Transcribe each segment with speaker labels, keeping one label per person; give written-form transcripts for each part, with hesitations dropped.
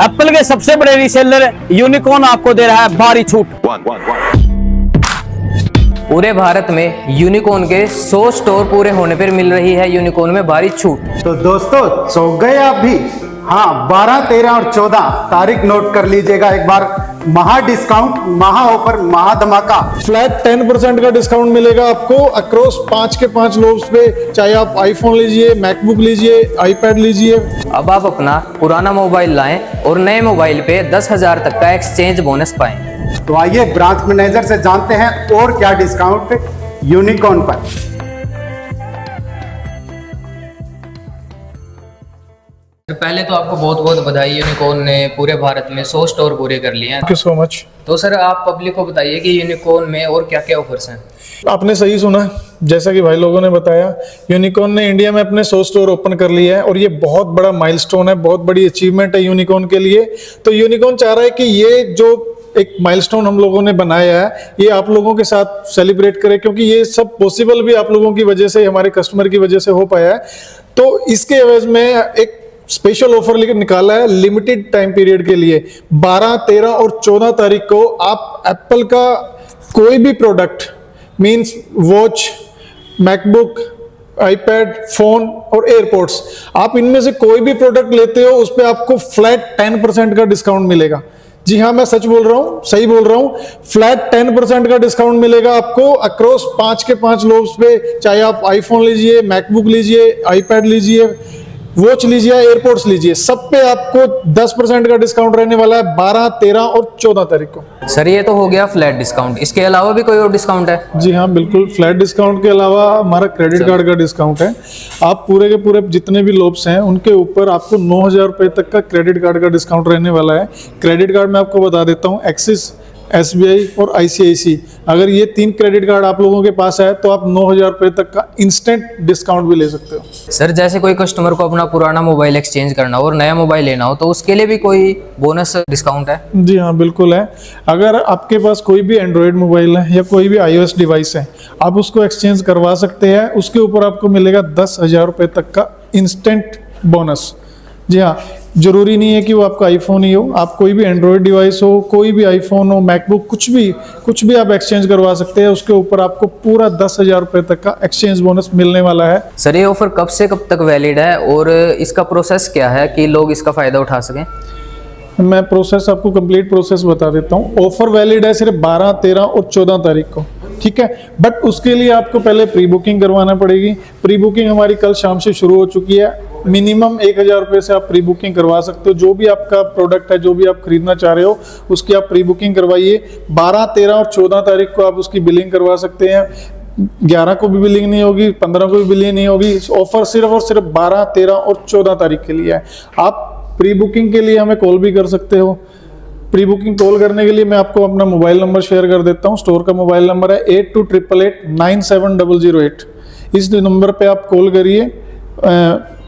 Speaker 1: Apple के सबसे बड़े रीसेलर यूनिकॉर्न आपको दे रहा है भारी छूट।
Speaker 2: पूरे भारत में यूनिकॉर्न के 100 स्टोर पूरे होने पर मिल रही है यूनिकॉर्न में भारी छूट।
Speaker 3: तो दोस्तों चौंक गए आप भी? हाँ, 12, 13 और 14 तारीख नोट कर लीजिएगा एक बार। महा डिस्काउंट, महा ऑफर, महा धमाका।
Speaker 4: फ्लैट 10% का डिस्काउंट मिलेगा आपको अक्रॉस 5 के 5 लोब्स पे। चाहे आप आईफोन लीजिए, मैकबुक लीजिए, आईपैड लीजिए।
Speaker 2: अब आप अपना पुराना मोबाइल लाएं और नए मोबाइल पे 10,000 तक का एक्सचेंज बोनस पाएं।
Speaker 3: तो आइए ब्रांच मैनेजर से जानते हैं और क्या डिस्काउंट यूनिकॉर्न पर।
Speaker 2: पहले तो आपको बहुत बहुत बधाई, यूनिकॉर्न ने पूरे भारत में 100 स्टोर पूरे कर लिए हैं।
Speaker 4: Thank you so much.
Speaker 2: तो सर आप पब्लिक को बताइए कि यूनिकॉर्न में और क्या क्या ऑफर्स हैं।
Speaker 4: आपने सही सुना, जैसा कि भाई लोगों ने बताया, यूनिकॉर्न ने इंडिया में अपने 100 स्टोर ओपन कर लिए हैं और ये बहुत बड़ा माइलस्टोन है, बहुत बड़ी अचीवमेंट है यूनिकॉर्न के लिए। तो यूनिकॉर्न चाह रहा है कि ये जो एक माइलस्टोन हम लोगों ने बनाया है ये आप लोगों के साथ सेलिब्रेट करें, क्योंकि ये सब पॉसिबल भी आप लोगों की वजह से, हमारे कस्टमर की वजह से हो पाया है। तो इसके एवज में एक स्पेशल ऑफर लेकर निकाला है लिमिटेड टाइम पीरियड के लिए। 12, 13 और 14 तारीख को आप एप्पल का कोई भी product means watch, MacBook, iPad, phone और एयरपोर्ट्स, आप इनमें से कोई भी प्रोडक्ट लेते हो उस पर आपको फ्लैट 10% का डिस्काउंट मिलेगा। जी हाँ, मैं सच बोल रहा हूँ, सही बोल रहा हूँ। फ्लैट 10% का डिस्काउंट मिलेगा आपको अक्रॉस 5 के 5 लोब्स पे। चाहे आप आईफोन लीजिए, मैकबुक लीजिए, आईपैड लीजिए, वॉच लीजिए, एयरपोर्ट्स लीजिए, सब पे आपको 10% का डिस्काउंट रहने वाला है 12, 13 और 14 तारीख को।
Speaker 2: सर ये तो हो गया फ्लैट डिस्काउंट, इसके अलावा भी कोई और डिस्काउंट है?
Speaker 4: जी हाँ बिल्कुल, फ्लैट डिस्काउंट के अलावा हमारा क्रेडिट कार्ड का डिस्काउंट है। आप पूरे के पूरे जितने भी लोब्स हैं उनके ऊपर आपको 9,000 रुपये तक का क्रेडिट कार्ड का डिस्काउंट रहने वाला है। क्रेडिट कार्ड मैं आपको बता देता हूँ, एक्सिस, एसबीआई और आईसीआईसी, अगर ये 3 क्रेडिट कार्ड आप लोगों के पास है तो आप 9,000 रुपये तक का इंस्टेंट डिस्काउंट भी ले सकते हो।
Speaker 2: सर जैसे कोई कस्टमर को अपना पुराना मोबाइल एक्सचेंज करना हो और नया मोबाइल लेना हो तो उसके लिए भी कोई बोनस डिस्काउंट है?
Speaker 4: जी हाँ बिल्कुल है। अगर आपके पास कोई भी एंड्रॉयड मोबाइल है या कोई भी iOS डिवाइस है, आप उसको एक्सचेंज करवा सकते हैं। उसके ऊपर आपको मिलेगा 10,000 रुपये तक का इंस्टेंट बोनस। जी हाँ, जरूरी नहीं है कि वो आपका आईफोन ही हो, आप कोई भी एंड्रॉयड डिवाइस हो, कोई भी आईफोन हो, मैकबुक, कुछ भी आप एक्सचेंज करवा सकते हैं। उसके ऊपर आपको पूरा 10,000 रुपये तक का एक्सचेंज बोनस मिलने वाला है।
Speaker 2: सर ये ऑफर कब से कब तक वैलिड है और इसका प्रोसेस क्या है कि लोग इसका फायदा उठा सकें?
Speaker 4: मैं प्रोसेस आपको कंप्लीट प्रोसेस बता देता हूँ। ऑफर वैलिड है सिर्फ 12, 13 और 14 तारीख को, ठीक है। बट उसके लिए आपको पहले प्री बुकिंग करवाना पड़ेगी। प्री बुकिंग हमारी कल शाम से शुरू हो चुकी है। मिनिमम 1,000 रुपये से आप प्री बुकिंग करवा सकते हो। जो भी आपका प्रोडक्ट है, जो भी आप खरीदना चाह रहे हो, उसकी आप प्री बुकिंग करवाइए। 12, 13 और 14 तारीख को आप उसकी बिलिंग करवा सकते हैं। 11 को भी बिलिंग नहीं होगी, 15 को भी बिलिंग नहीं होगी। ऑफर सिर्फ और सिर्फ 12, 13 और 14 तारीख के लिए है। आप प्री बुकिंग के लिए हमें कॉल भी कर सकते हो। प्री बुकिंग कॉल करने के लिए मैं आपको अपना मोबाइल नंबर शेयर कर देता हूँ। स्टोर का मोबाइल नंबर है 8288897008। इस नंबर पे आप कॉल करिए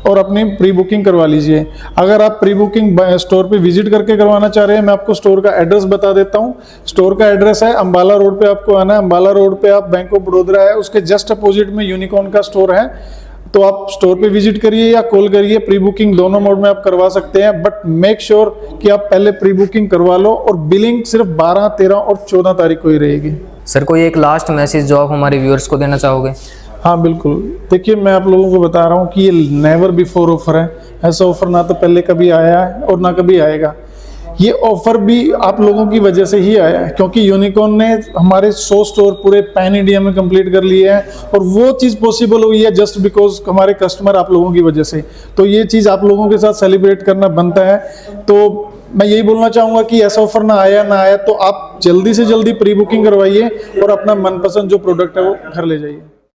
Speaker 4: और अपनी प्री बुकिंग करवा लीजिए। अगर आप प्री बुकिंग स्टोर पे विजिट करके करवाना चाह रहे हैं, मैं आपको स्टोर का एड्रेस बता देता हूँ। स्टोर का एड्रेस है अंबाला रोड पे आपको आना है। अंबाला रोड पे आप बैंक ऑफ बड़ौदा है, उसके जस्ट अपोजिट में यूनिकॉर्न का स्टोर है। तो आप स्टोर पे विजिट करिए या कॉल करिए। प्री बुकिंग दोनों मोड में आप करवा सकते हैं, बट मेक श्योर कि आप पहले प्री बुकिंग करवा लो। और बिलिंग सिर्फ 12, 13 और 14 तारीख को ही रहेगी।
Speaker 2: सर कोई एक लास्ट मैसेज जो आप हमारे व्यूअर्स को देना चाहोगे?
Speaker 4: हाँ बिल्कुल, देखिए मैं आप लोगों को बता रहा हूँ कि ये नेवर बिफोर ऑफर है। ऐसा ऑफर ना तो पहले कभी आया है और ना कभी आएगा। ये ऑफर भी आप लोगों की वजह से ही आया है, क्योंकि यूनिकॉर्न ने हमारे 100 स्टोर पूरे पैन इंडिया में कंप्लीट कर लिए हैं। और वो चीज़ पॉसिबल हुई है जस्ट बिकॉज हमारे कस्टमर आप लोगों की वजह से। तो ये चीज़ आप लोगों के साथ सेलिब्रेट करना बनता है। तो मैं यही बोलना चाहूँगा कि ऐसा ऑफर ना आया तो आप जल्दी से जल्दी प्री बुकिंग करवाइए और अपना मनपसंद जो प्रोडक्ट है वो घर ले जाइए।